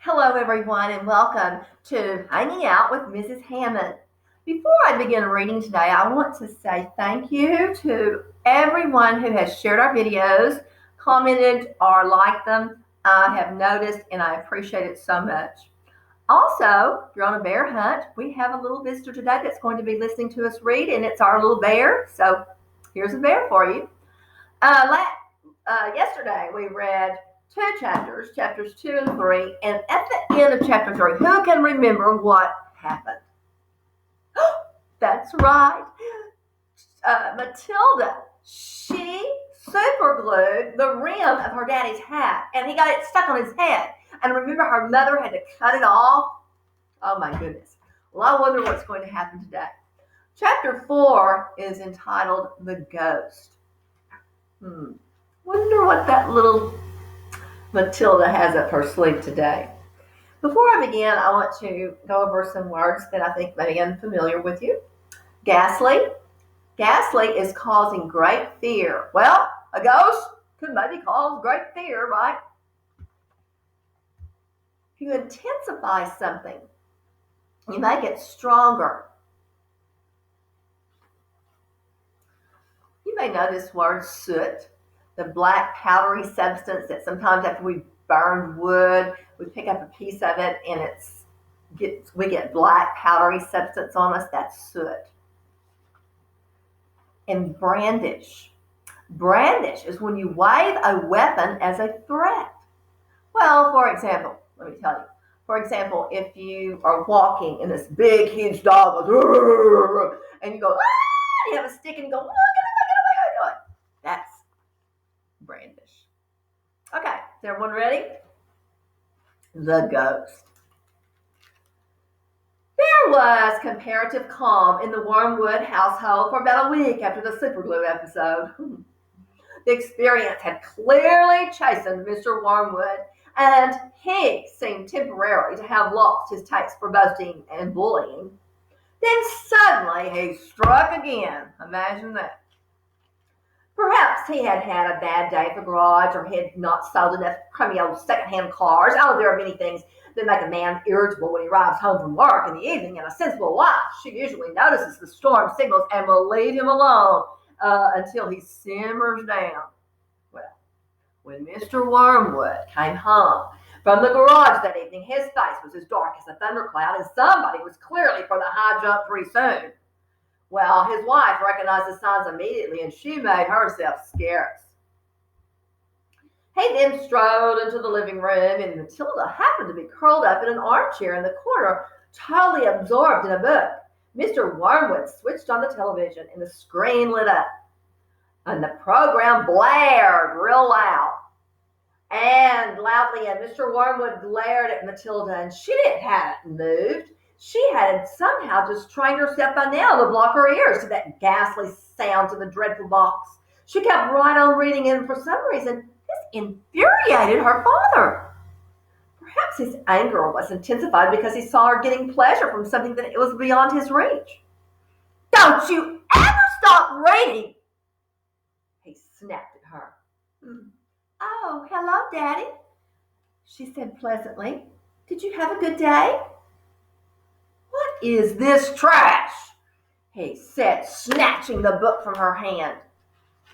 Hello, everyone, and welcome to Hanging Out with Mrs. Hammond. Before I begin reading today, I want to say thank you to everyone who has shared our videos, commented, or liked them. I have noticed and I appreciate it so much. Also, if you're on a bear hunt, we have a little visitor today that's going to be listening to us read, and it's our little bear. So here's a bear for you. Yesterday we read two chapters 2 and 3, and at the end of chapter 3, who can remember what happened? That's right. Matilda, she super glued the rim of her daddy's hat, and he got it stuck on his head. And remember, her mother had to cut it off. Oh my goodness. Well, I wonder what's going to happen today. Chapter 4 is entitled The Ghost. Wonder what that little Matilda has up her sleeve today. Before I begin, I want to go over some words that I think may be unfamiliar with you. Ghastly. Ghastly is causing great fear. Well, a ghost could maybe cause great fear, right? If you intensify something, you make it stronger. You may know this word soot, the black powdery substance that sometimes after we burn wood, we pick up a piece of it and we get black powdery substance on us. That's soot. And brandish. Brandish is when you wave a weapon as a threat. Well, for example, let me tell you. For example, if you are walking and this big, huge dog goes, and you go, ah! You have a stick and you go, look at it. That's brandish. Okay, is everyone ready? The ghost. There was comparative calm in the Wormwood household for about a week after the superglue episode. The experience had clearly chastened Mr. Wormwood, and he seemed temporarily to have lost his taste for boasting and bullying. Then suddenly he struck again. Imagine that. Perhaps he had had a bad day at the garage, or he had not sold enough crummy old secondhand cars. Oh, there are many things that make a man irritable when he arrives home from work in the evening, and a sensible wife, she usually notices the storm signals and will leave him alone until he simmers down. Well, when Mr. Wormwood came home from the garage that evening, his face was as dark as a thundercloud, and somebody was clearly for the high jump pretty soon. Well, his wife recognized the signs immediately, and she made herself scarce. He then strolled into the living room, and Matilda happened to be curled up in an armchair in the corner, totally absorbed in a book. Mr. Wormwood switched on the television, and the screen lit up. And the program blared real loud and loudly, and Mr. Wormwood glared at Matilda, and she hadn't moved. She had somehow just trained herself by now to block her ears to that ghastly sound to the dreadful box. She kept right on reading, and for some reason, this infuriated her father. Perhaps his anger was intensified because he saw her getting pleasure from something that was beyond his reach. Don't you ever stop reading, he snapped at her. Oh, hello, Daddy, she said pleasantly. Did you have a good day? What is this trash? He said, snatching the book from her hand.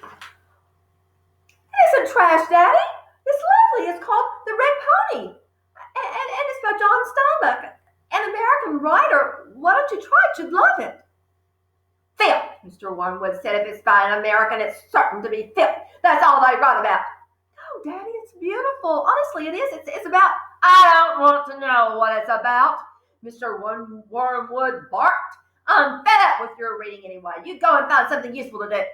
It isn't trash, Daddy. It's lovely. It's called The Red Pony. And it's by John Steinbeck, an American writer. Why don't you try it? You'd love it. Filth, Mr. Wormwood said. If it's by an American, it's certain to be filth. That's all they write about. No, Daddy, it's beautiful. Honestly, it is. It's about... I don't want to know what it's about, Mr. Wormwood barked. I'm fed up with your reading anyway. You go and find something useful to do. With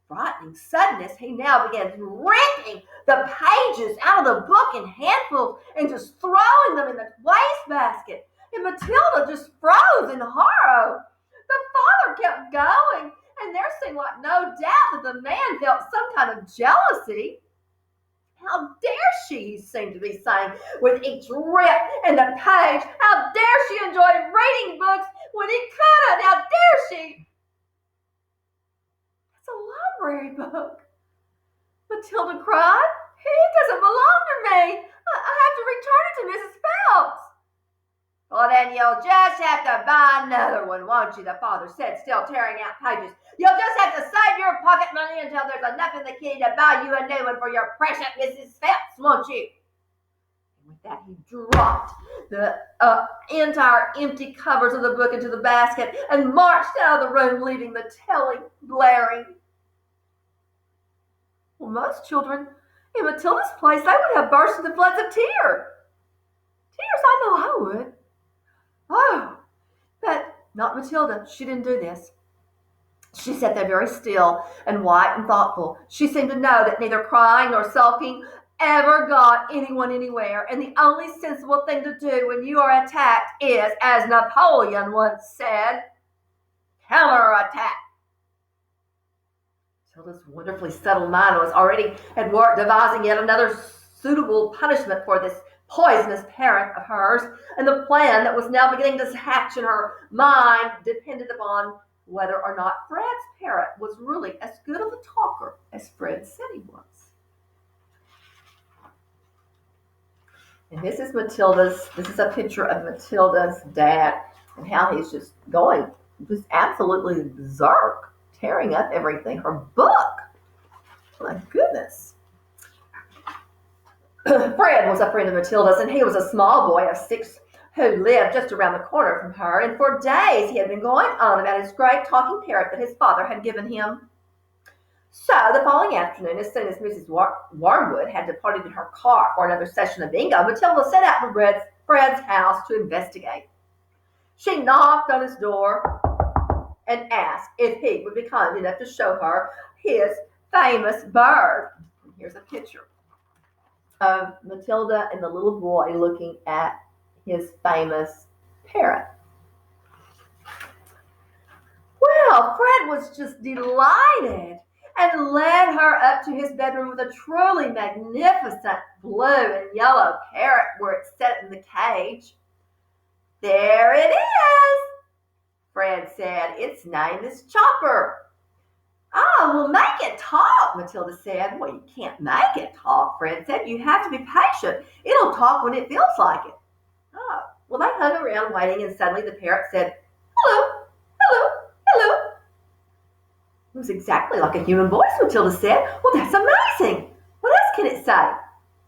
frightening suddenness, he now began ripping the pages out of the book in handfuls and just throwing them in the wastebasket. And Matilda just froze in horror. The father kept going, and there seemed like no doubt that the man felt some kind of jealousy. How dare she, he seemed to be saying with each rip in the page. How dare she enjoy reading books when he couldn't? How dare she? It's a library book, Matilda cried. He doesn't belong to me. I have to return it to then you'll just have to buy another one, won't you? The father said, still tearing out pages. You'll just have to save your pocket money until there's enough in the kitty to buy you a new one for your precious Mrs. Phelps, won't you? And with that, he dropped the entire empty covers of the book into the basket and marched out of the room, leaving the telly blaring. Well, most children in Matilda's place, they would have burst into floods of tears. I know I would. Oh, but not Matilda. She didn't do this. She sat there very still and white and thoughtful. She seemed to know that neither crying nor sulking ever got anyone anywhere, and the only sensible thing to do when you are attacked is, as Napoleon once said, counterattack. Matilda's wonderfully subtle mind was already at work devising yet another suitable punishment for this poisonous parent of hers, and the plan that was now beginning to hatch in her mind depended upon whether or not Fred's parrot was really as good of a talker as Fred said he was. And this is a picture of Matilda's dad and how he's just going just absolutely berserk, tearing up everything. Her book. My goodness. Fred was a friend of Matilda's, and he was a small boy of 6 who lived just around the corner from her, and for days he had been going on about his great talking parrot that his father had given him. So the following afternoon, as soon as Mrs. Wormwood had departed in her car for another session of bingo, Matilda set out for Fred's house to investigate. She knocked on his door and asked if he would be kind enough to show her his famous bird. And here's a picture of Matilda and the little boy looking at his famous parrot. Well, Fred was just delighted and led her up to his bedroom with a truly magnificent blue and yellow parrot where it sat in the cage. There it is, Fred said. Its name is Chopper. Oh, well, make it talk, Matilda said. Well, you can't make it talk, Fred said. You have to be patient. It'll talk when it feels like it. Oh, well, they hung around waiting, and suddenly the parrot said, hello, hello, hello. It was exactly like a human voice, Matilda said. Well, that's amazing. What else can it say?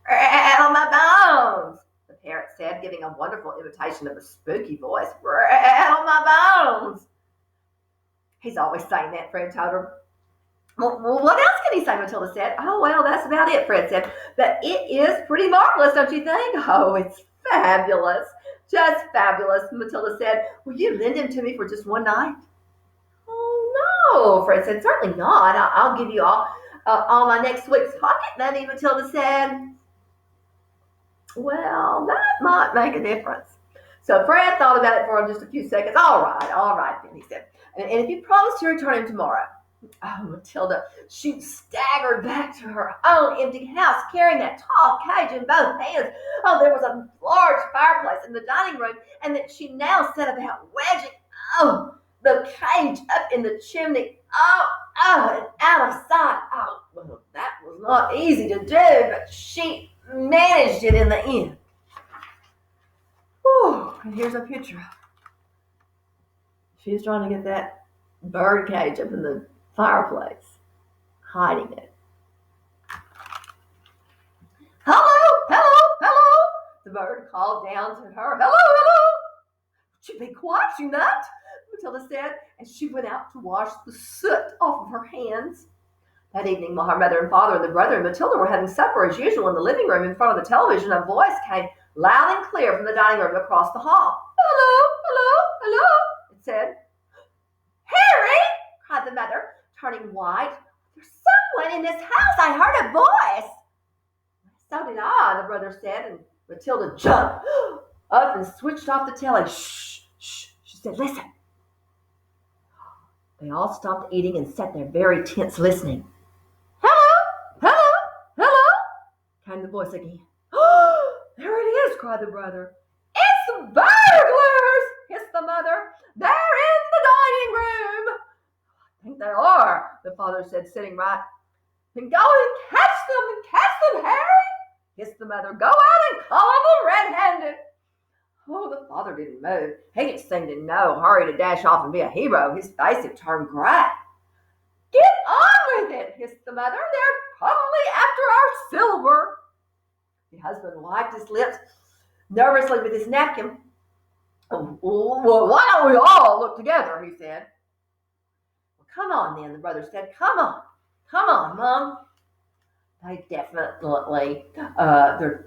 Rattle my bones, the parrot said, giving a wonderful imitation of a spooky voice. Rattle my bones. He's always saying that, Fred told her. Well, what else can he say, Matilda said. Oh, well, that's about it, Fred said. But it is pretty marvelous, don't you think? Oh, it's fabulous. Just fabulous, Matilda said. Will you lend him to me for just one night? Oh, no, Fred said. Certainly not. I'll give you all my next week's pocket money, Matilda said. Well, that might make a difference. So Fred thought about it for just a few seconds. All right, then, he said. And if you promise to return him tomorrow. Oh, Matilda, she staggered back to her own empty house, carrying that tall cage in both hands. Oh, there was a large fireplace in the dining room, and that she now set about wedging, the cage up in the chimney. And out of sight. Oh, well, that was not easy to do, but she managed it in the end. Whew, and here's a picture. She's trying to get that bird cage up in the fireplace, hiding it. Hello, the bird called down to her. Hello. Would you be quiet, you nut? Matilda said, and she went out to wash the soot off of her hands. That evening, while her mother and father and the brother and Matilda were having supper as usual in the living room in front of the television, a voice came loud and clear from the dining room across the hall. Hello, it said. Harry, cried the mother, turning white. There's someone in this house. I heard a voice. So did I, the brother said, and Matilda jumped up and switched off the telly. Shh, she said, listen. They all stopped eating and sat there very tense listening. Hello, came the voice again. There it is, cried the brother. It's burglars, hissed the mother. They're in the dining room. I think they are, the father said, sitting right. Then go and catch them, Harry, hissed the mother. Go out and collar them red-handed. Oh, the father didn't move. He just seemed in no hurry to dash off and be a hero. His face had turned gray. Get on with it, hissed the mother. They're probably after our silver. The husband wiped his lips nervously with his napkin. Oh, well, why don't we all look together, he said. Well, come on then, the brother said. Come on, Mom. They're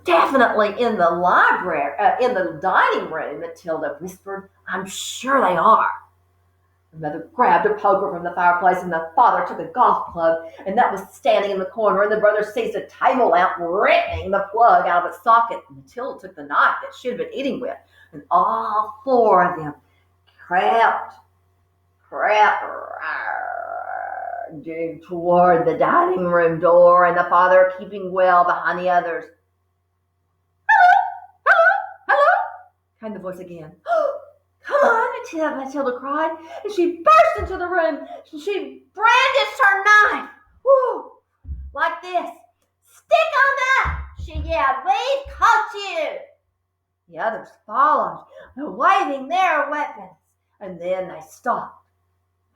definitely in the library, in the dining room, Matilda whispered. I'm sure they are. The mother grabbed a poker from the fireplace, and the father took a golf club, and that was standing in the corner, and the brother seized a table lamp, ripping the plug out of its socket. Matilda took the knife that she had been eating with, and all four of them crept toward the dining room door, and the father keeping well behind the others. Hello, came the voice again. Come on, Matilda cried, and she burst into the room. She brandished her knife. Woo! Like this. Stick on that, she yelled. We've caught you. The others followed, waving their weapons, and then they stopped.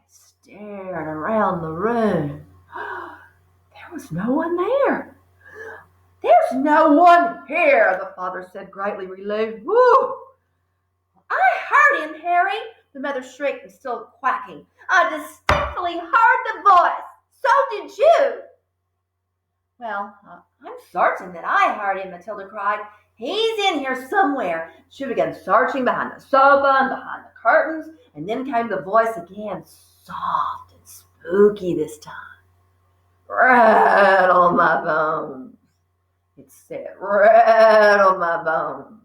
Stared around the room. There was no one there. There's no one here, the father said, greatly relieved. Woo! I heard him, Harry, the mother shrieked, and still quacking. I distinctly heard the voice. So did you. Well, I'm certain that I heard him, Matilda cried. He's in here somewhere. She began searching behind the sofa and behind the curtains, and then came the voice again, soft and spooky this time. Rattle my bones, it said. Rattle my bones.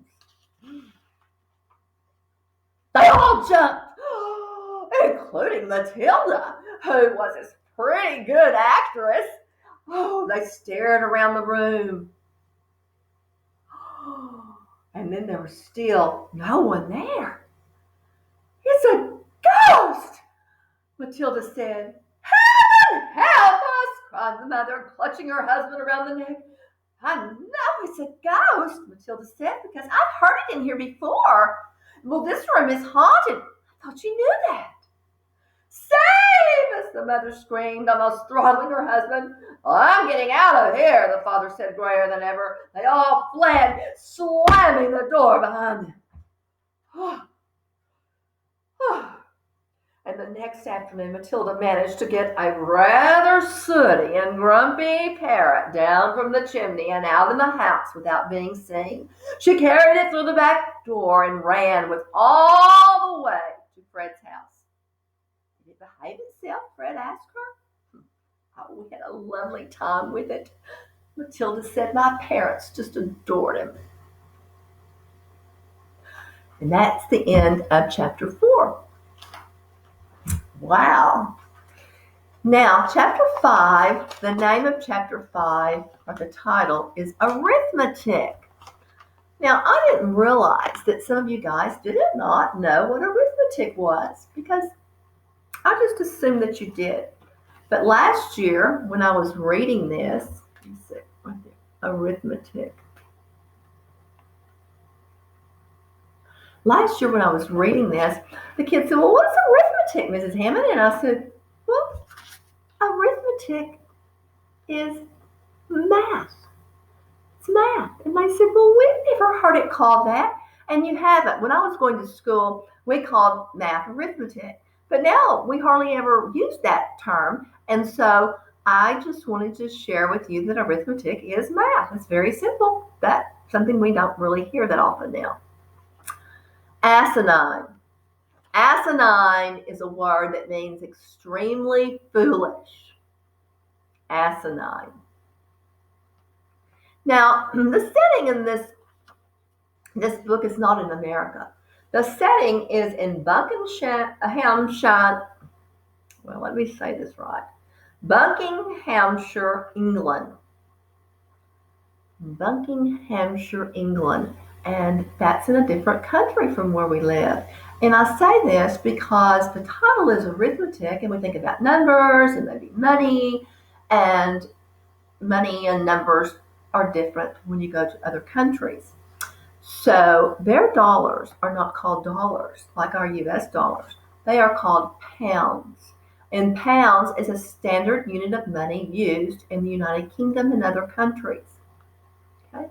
They all jumped, including Matilda, who was a pretty good actress. Oh, they stared around the room. And then there was still no one there. It's a ghost, Matilda said. Hammond, help us, cried the mother, clutching her husband around the neck. I know it's a ghost, Matilda said, because I've heard it in here before. Well, this room is haunted. I thought you knew that. Save us, the mother screamed, almost throttling her husband. I'm getting out of here, the father said, grayer than ever. They all fled, slamming the door behind them. And the next afternoon, Matilda managed to get a rather sooty and grumpy parrot down from the chimney and out in the house without being seen. She carried it through the back door and ran with all the way to Fred's house. Did it behave itself? Fred asked her. Oh, we had a lovely time with it. Matilda said my parents just adored him. And that's the end of chapter 4. Wow. Now, chapter 5, the name of chapter 5, or the title, is Arithmetic. Now, I didn't realize that some of you guys did not know what arithmetic was, because I just assumed that you did. But last year, when I was reading this, let's see, right there, arithmetic. Last year when I was reading this, the kids said, well, what's arithmetic, Mrs. Hammond? And I said, well, arithmetic is math. It's math. And they said, well, we've never heard it called that. And you haven't. When I was going to school, we called math arithmetic. But now we hardly ever use that term. And so I just wanted to share with you that arithmetic is math. It's very simple. That's something we don't really hear that often now. Asinine. Asinine is a word that means extremely foolish. Asinine. Now, the setting in this book is not in America. The setting is in Buckinghamshire. Well, let me say this right. Buckinghamshire, England. Buckinghamshire, England. And that's in a different country from where we live. And I say this because the title is arithmetic, and we think about numbers and maybe money and numbers are different when you go to other countries. So their dollars are not called dollars like our US dollars. They are called pounds. And pounds is a standard unit of money used in the United Kingdom and other countries. Okay?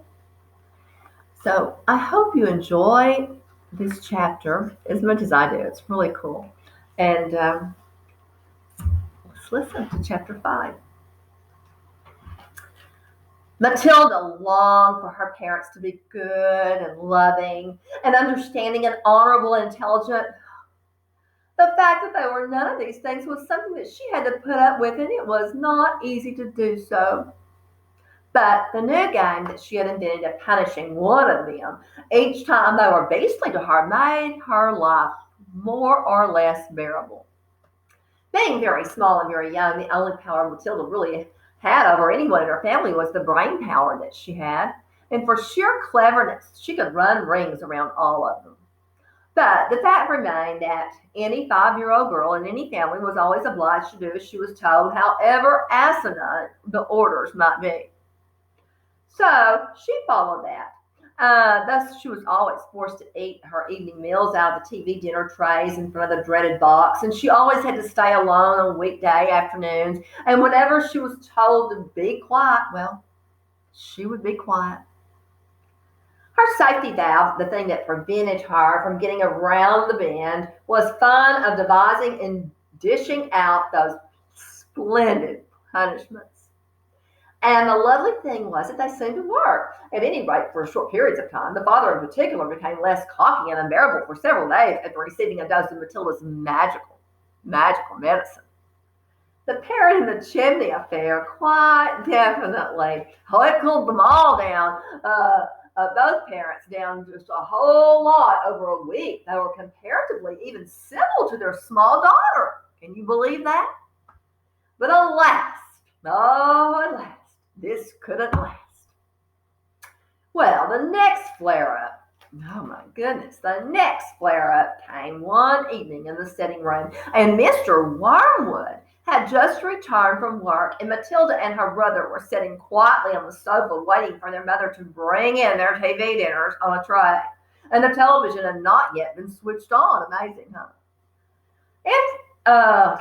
So I hope you enjoy this chapter as much as I do. It's really cool. And let's listen to chapter 5. Matilda longed for her parents to be good and loving and understanding and honorable and intelligent. The fact that they were none of these things was something that she had to put up with, and it was not easy to do so. But the new game that she had invented of punishing one of them each time they were beastly to her made her life more or less bearable. Being very small and very young, the only power Matilda really had over anyone in her family was the brain power that she had. And for sheer cleverness, she could run rings around all of them. But the fact remained that any 5-year-old girl in any family was always obliged to do as she was told, however asinine the orders might be. So she followed that. Thus, she was always forced to eat her evening meals out of the TV dinner trays in front of the dreaded box, and she always had to stay alone on weekday afternoons. And whenever she was told to be quiet, well, she would be quiet. Her safety valve, the thing that prevented her from getting around the bend, was fun of devising and dishing out those splendid punishments. And the lovely thing was that they seemed to work. At any rate, for short periods of time, the father in particular became less cocky and unbearable for several days after receiving a dose of Matilda's magical medicine. The parrot in the chimney affair, quite definitely, it cooled them all down. Both parents down just a whole lot over a week. They were comparatively even civil to their small daughter. Can you believe that? But alas, this couldn't last. Well, the next flare-up, oh my goodness, the next flare-up came one evening in the sitting room, and Mr. Wormwood had just returned from work, and Matilda and her brother were sitting quietly on the sofa waiting for their mother to bring in their TV dinners on a tray. And the television had not yet been switched on. Amazing, huh?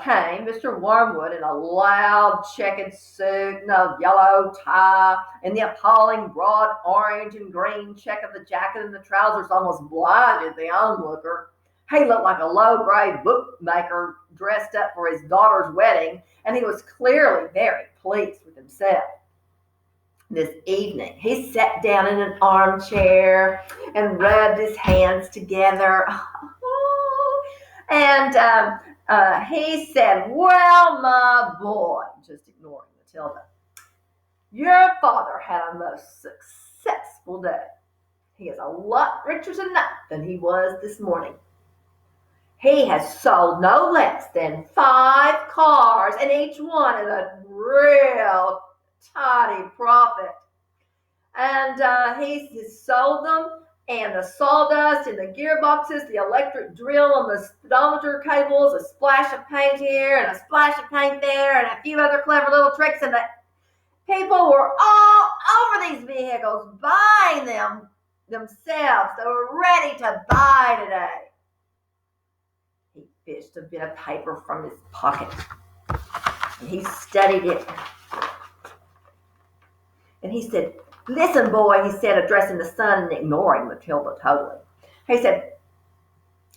Came Mr. Wormwood in a loud checkered suit and a yellow tie, and the appalling broad orange and green check of the jacket and the trousers almost blinded the onlooker. He looked like a low-grade bookmaker dressed up for his daughter's wedding, and he was clearly very pleased with himself. This evening, he sat down in an armchair and rubbed his hands together. And he said, "Well, my boy," just ignoring Matilda, "your father had a most successful day. He is a lot richer tonight than he was this morning. He has sold no less than 5 cars, and each one at a real tidy profit. And he's sold them, and the sawdust and the gearboxes, the electric drill and the speedometer cables, a splash of paint here and a splash of paint there, and a few other clever little tricks, and the people were all over these vehicles buying them themselves. They were ready to buy today." He fished a bit of paper from his pocket, and he studied it. And he said, "Listen, boy," he said, addressing the son and ignoring Matilda totally. He said,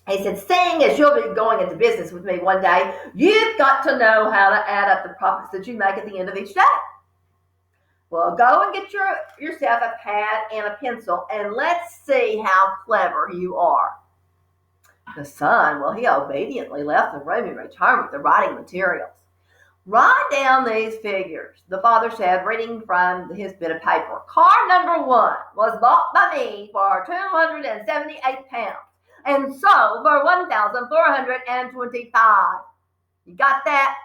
"Seeing as you'll be going into business with me one day, you've got to know how to add up the profits that you make at the end of each day. Well, go and get yourself a pad and a pencil, and let's see how clever you are." The son, well, he obediently left the room and returned with the writing materials. "Write down these figures," the father said, reading from his bit of paper. "Car number 1 was bought by me for £278 and sold for $1,425. You got that?"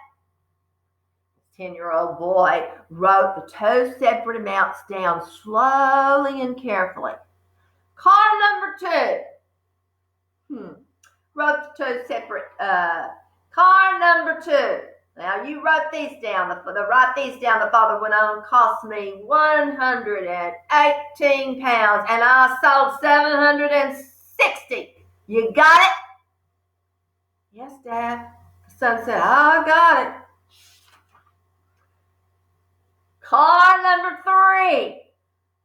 The 10-year-old boy wrote the 2 separate amounts down slowly and carefully. "Car number 2. Wrote the 2 separate. Car number 2. Now you wrote these down. Write these down, the father went on. Cost me 118 pounds, and I sold 760. You got it? Yes, Dad. The son said, I got it. Car number 3,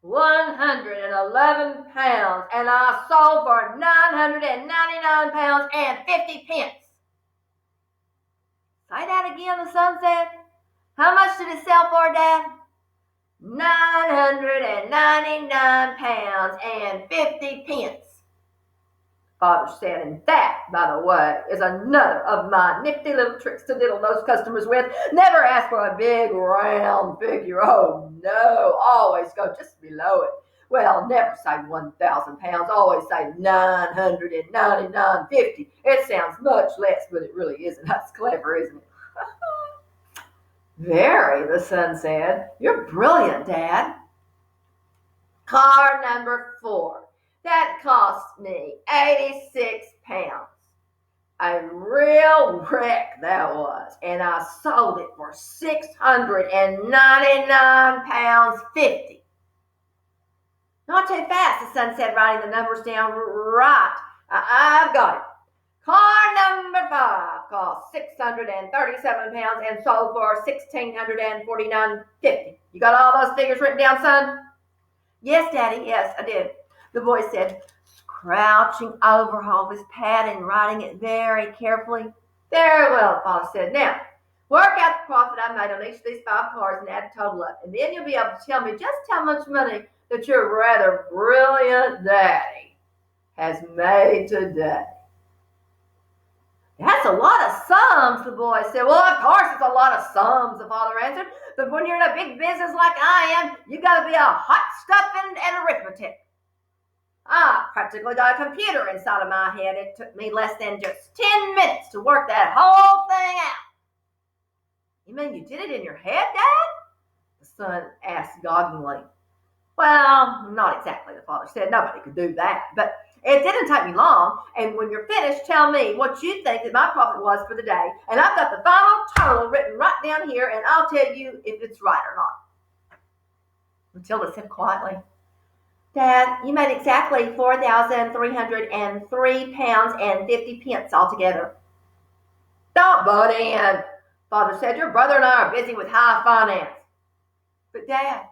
111 pounds, and I sold for 999 pounds and 50 pence. Say that again, the son said. How much did it sell for, Dad? 999 pounds and 50 pence. Father said, and that, by the way, is another of my nifty little tricks to diddle those customers with. Never ask for a big round figure. Oh, no. Always go just below it. Well, never say 1,000 pounds. Always say 999.50. It sounds much less, but it really isn't. That's clever, isn't it? Very, the son said. You're brilliant, Dad. Car number 4. That cost me 86 pounds. A real wreck that was. And I sold it for 699 pounds 50. Not too fast, the son said, writing the numbers down. Right. I've got it. Car number 5 cost 637 pounds and sold for 1,649.50. You got all those figures written down, son? Yes, Daddy. Yes, I did. The boy said, crouching over all his pad and writing it very carefully. Very well, Father said. Now, work out the profit I made on each of these 5 cars and add the total up. And then you'll be able to tell me just how much money that your rather brilliant daddy has made today. That's a lot of sums, the boy said. Well, of course it's a lot of sums, the father answered. But when you're in a big business like I am, you got to be a hot stuff and arithmetic. I practically got a computer inside of my head. It took me less than just 10 minutes to work that whole thing out. You mean you did it in your head, Dad? The son asked goggingly. Well, not exactly, the father said. Nobody could do that. But it didn't take me long. And when you're finished, tell me what you think that my profit was for the day. And I've got the final total written right down here, and I'll tell you if it's right or not. Matilda said quietly, Dad, you made exactly 4,303 pounds and 50 pence altogether. Don't butt in, Father said. Your brother and I are busy with high finance. But Dad,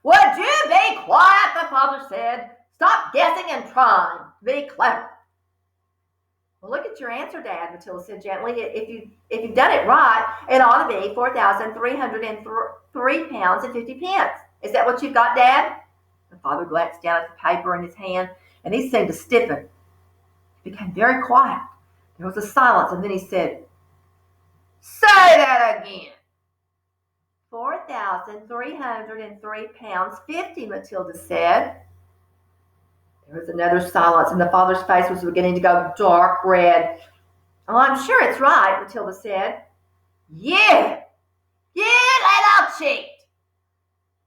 would you be quiet, the father said. Stop guessing and trying to be clever. Well, look at your answer, Dad, Matilda said gently. If you've done it right, it ought to be 4,303 pounds and 50 pence. Is that what you've got, Dad? The father glanced down at the paper in his hand, and he seemed to stiffen. He became very quiet. There was a silence, and then he said, Say that again. 4,303 pounds 50, Matilda said. There was another silence, and the father's face was beginning to go dark red. Oh, I'm sure it's right, Matilda said. You little cheat,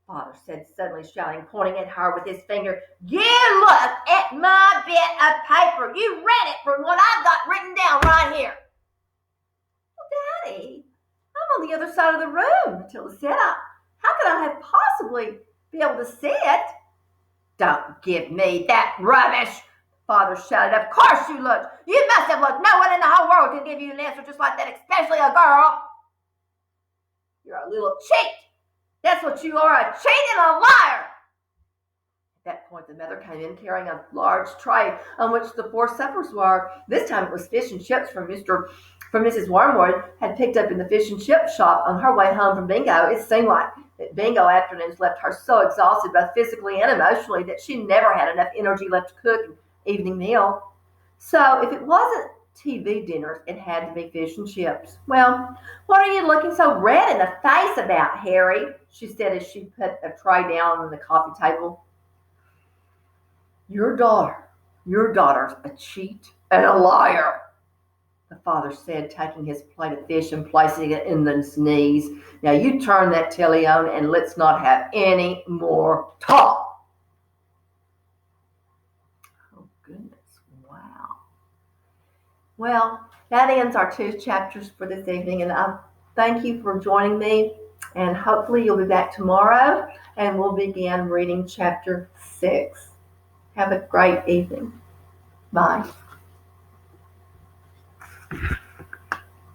Father said, suddenly shouting, pointing at her with his finger. You look at my bit of paper. You read it from what I've got written down right here. Well, Daddy, I'm on the other side of the room, Matilda said. How could I have possibly be able to see it? Don't give me that rubbish, Father shouted. Of course you looked. You must have looked. No one in the whole world can give you an answer just like that, especially a girl. You're a little cheat. That's what you are, a cheat and a liar. At that point, the mother came in carrying a large tray on which the 4 suppers were. This time it was fish and chips from Mrs. Wormwood had picked up in the fish and chip shop on her way home from bingo. It seemed like that bingo afternoons left her so exhausted both physically and emotionally that she never had enough energy left to cook an evening meal. So if it wasn't TV dinners, it had to be fish and chips. Well, what are you looking so red in the face about, Harry? She said as she put a tray down on the coffee table. Your daughter's a cheat and a liar, the father said, taking his plate of fish and placing it in his knees. Now you turn that telly on and let's not have any more talk. Oh, goodness. Wow. Well, that ends our 2 chapters for this evening, and I thank you for joining me. And hopefully, you'll be back tomorrow, and we'll begin reading chapter 6. Have a great evening. Bye.